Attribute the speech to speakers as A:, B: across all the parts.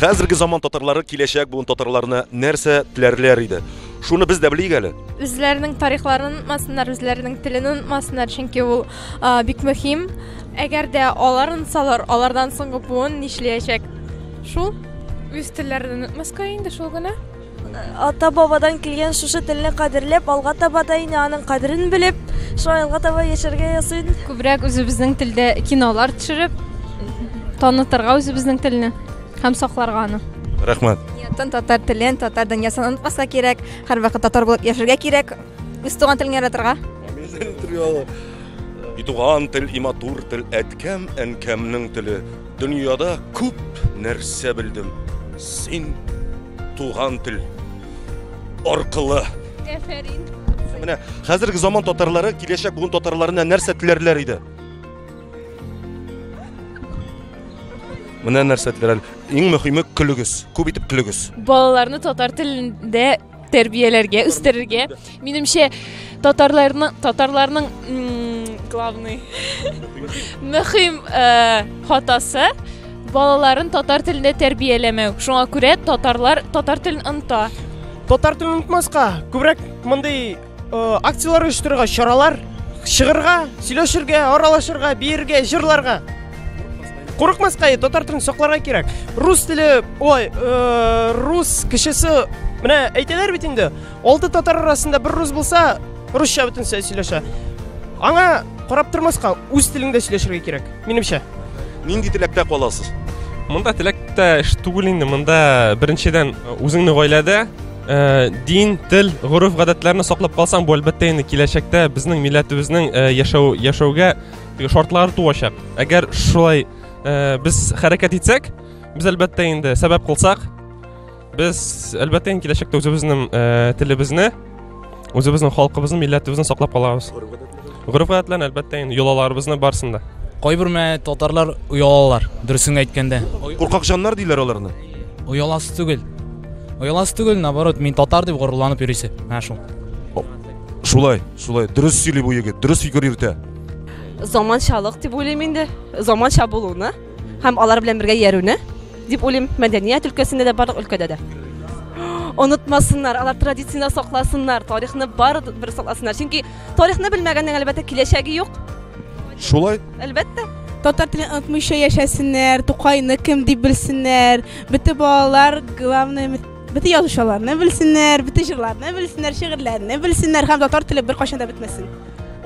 A: Хәзерге заман татарлары киләчәк буын татарларына нәрсә теләрләр иде? Шуны без дә белик әле.
B: Үзләренең тарихларын унытмасыннар, үзләренең телен унытмасыннар, чөнки ул бик мөһим. Әгәр дә алар унытсалар, алардан соңгы буын нишләячәк? Шул үз телләрен унытмаска инде шул гына.
C: Ата-бабадан килгән шушы телне кадерләп, алга таба да инде аның кадерен белеп, шулай алга таба яшәргә ясый.
B: Күбрәк үзебезнең телдә кинолар төшереп, танытырга үзебезнең телне һәм сакларга аны.
A: Рәхмәт.
D: Татар телен, татар дөньясын онытмаска кирәк, һәрвакыт татар булып яшәргә кирәк, үз туган телен яратырга.
A: Туган тел, иматур тел, әткәм, әнкәмнең теле. Дөньяда күп нәрсә белдем. Син туган тел аркылы.
B: Афәрин.
A: Менә хәзерге заман татарлары киләчәк буын татарларына нәрсә теләрләр иде? Менә нәрсә теләрләр. Иң мөһиме көлегез, күп итеп көлегез.
B: Балаларны татар телендә тәрбияләргә, үстерергә. Минемчә татарларның главный мөһим хатасы балаларын татар телендә тәрбияләмәү. Шуңа күрә татарлар татар телен оныта.
E: Татар телен онытмаска, күбрәк мондый акциялар оештырырга, чаралар чыгырга, сөйләшергә, аралашырга, биергә, җырларга. Курыкмаска, татар телен сакларга кирәк. Рус теле, рус кешесе, менә әйтәләр бит инде, 6 татар арасында бер рус булса, русча бөтенсә сөйләшә. Аңа карап тормаска, үз телеңдә сөйләшергә кирәк, минемчә.
A: Нинди теләктә каласыз?
F: Монда теләктә эш түгел инде, монда беренчедән үзеңне гаиләдә дин, тел, гореф, гадәтләрне саклап калсаң, бу әлбәттә инде киләчәктә безнең милләтебезнең яшәүгә шартлар туачак. Әгәр шулай biz hərəkət etsək, biz əlbəttə indi səbəb qılsaq, biz əlbəttə indi kələcəkdə özümüzün tilimizni, özümüzün xalqımızın, millətimizni saqlab qalabız. Ғұрып ғадətlən əlbəttə indi yolalarımızın barısında.
G: Кайбер татарлар уялалар, дөресен әйткәндә.
A: Куркак җаннар диләр аларны.
G: Уяласы түгел. Уяласы түгел, наоборот, мин татар дип горурланып йөрисе. Менә шул.
A: Шулай, дөрес сөйли бу егет, дөрес фикер йөртә.
C: Заманчалык дип уйлыйм инде. Заманча булуны һәм алар белән бергә йөрүне дип уйлыйм. Мәдәният өлкәсендә дә, барлык өлкәдә дә. Онытмасыннар, алар традицияны сакласыннар, тарихны бер сакласыннар. Чөнки тарихны белмәгәннең әлбәттә киләчәге юк.
A: Шулай?
C: Әлбәттә.
H: Татар телен онытмыйча яшәсеннәр, Тукайны кем дип белсеннәр. Бите балалар главный бите язучыларны белсеннәр, бите җырларны белсеннәр, шигырьләрне белсеннәр һәм татар теле бер кайчан да бетмәсен.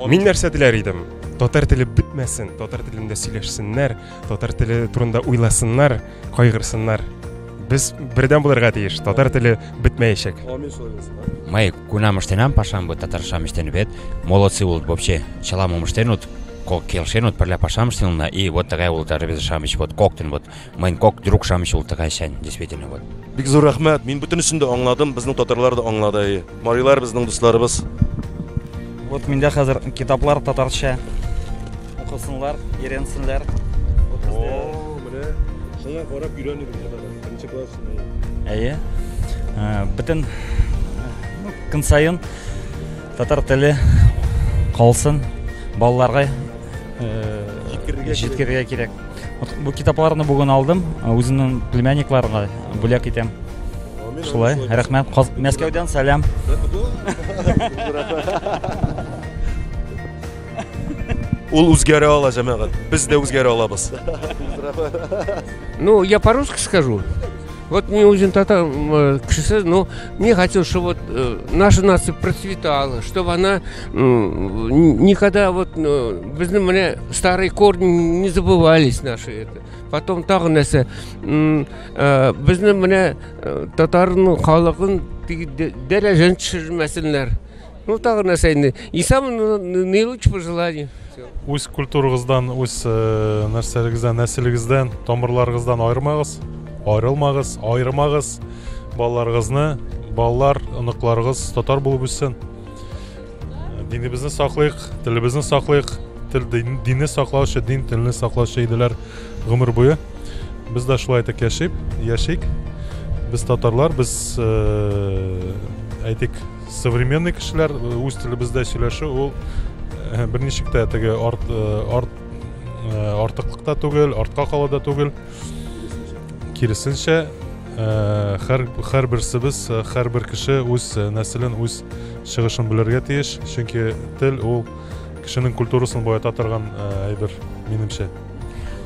F: Мин нәрсә теләр идем? Татар теле бетмәсен, татар телендә сөйләшсеннәр, татар теле турында уйласыннар, кайгырсыннар. Без бердән булырга тиеш, татар теле бетмәячәк.
I: Мы куна мыштенам пашам бу татарша мыштен бит. Молодцы булды вообще. Чала мыштенут, кок келшенут пәрлә пашам мыштенна и вот такая вот тарбез шамыч вот коктен вот. Мен кок друг шамыч ул такая шән, действительно вот.
A: Бик зур рәхмәт. Мин бөтенесен дә аңладым, безнең татарлар да аңлады. Марилар безнең дусларыбыз.
J: Вот миндә хәзер китаплар татарча укысынлар, өйрәнсеннәр.
A: Менә шуңа карап өйрәнү беренче класс.
J: Әйе. Бөтен көн сайын татар теле калсын, балаларга җиткерергә кирәк. Бу китапларны бүген алдым, үземнең племянникларга бүләк итәм. Шулай, рәхмәт. Мәскәүдән сәлам.
A: Ул үзгәрә ала җәмәгать. Без дә үзгәрә алабыз.
K: Ну, я по-русски скажу. Вот мне очень мне хотелось, чтобы вот наша нация процветала, чтобы она никогда біздің старые корни не забывались наши. Потом тағы нәрсе, біздің татардың халқын дәрежен түсірмәсінлер. Ну, тағы нәрсе енді. И самое наилучшее пожелание.
L: Өз культурагыздан, өз нәрселегездән, нәселегездән, тамырларыгыздан айырмагыз, балаларыгызны, балалар, оныкларыгыз татар булып үссен. Динебезне саклыйк, телебезне саклыйк, динне саклаучы, дин телне саклаучы иделәр гомер буе. Без дә шулай итеп яшик. Без татарлар, без әйтик, современный кешеләр, үз телебездә сөйләшү, ул берничек тә теге артыклыкта түгел, артка калуда түгел. Киресенчә, һәрберсебез, һәрбер кеше үз нәселен, үз чыгышын белергә тиеш, чөнки тел ул кешенең культурасын боята торган әйбер, минемчә.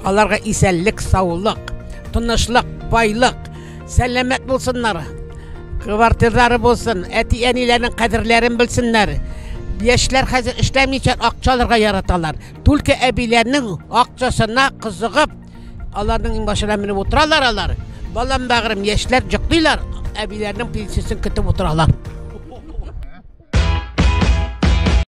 M: Аларга исәнлек, саулык, тынычлык, байлык, сәламәт булсыннар. Квартирлары булсын, әти-әниләрнең кадерләрен белсеннәр. Яшьләр хәзер эшләмичә акчаларга яраталар. Түлке әбиләрнең акчасына кызыгып, аларның башына менеп утыралар алар. Балам бәгърем, яшьләр җыклыйлар, әбиләрнең пенсиясын көтеп утыралар.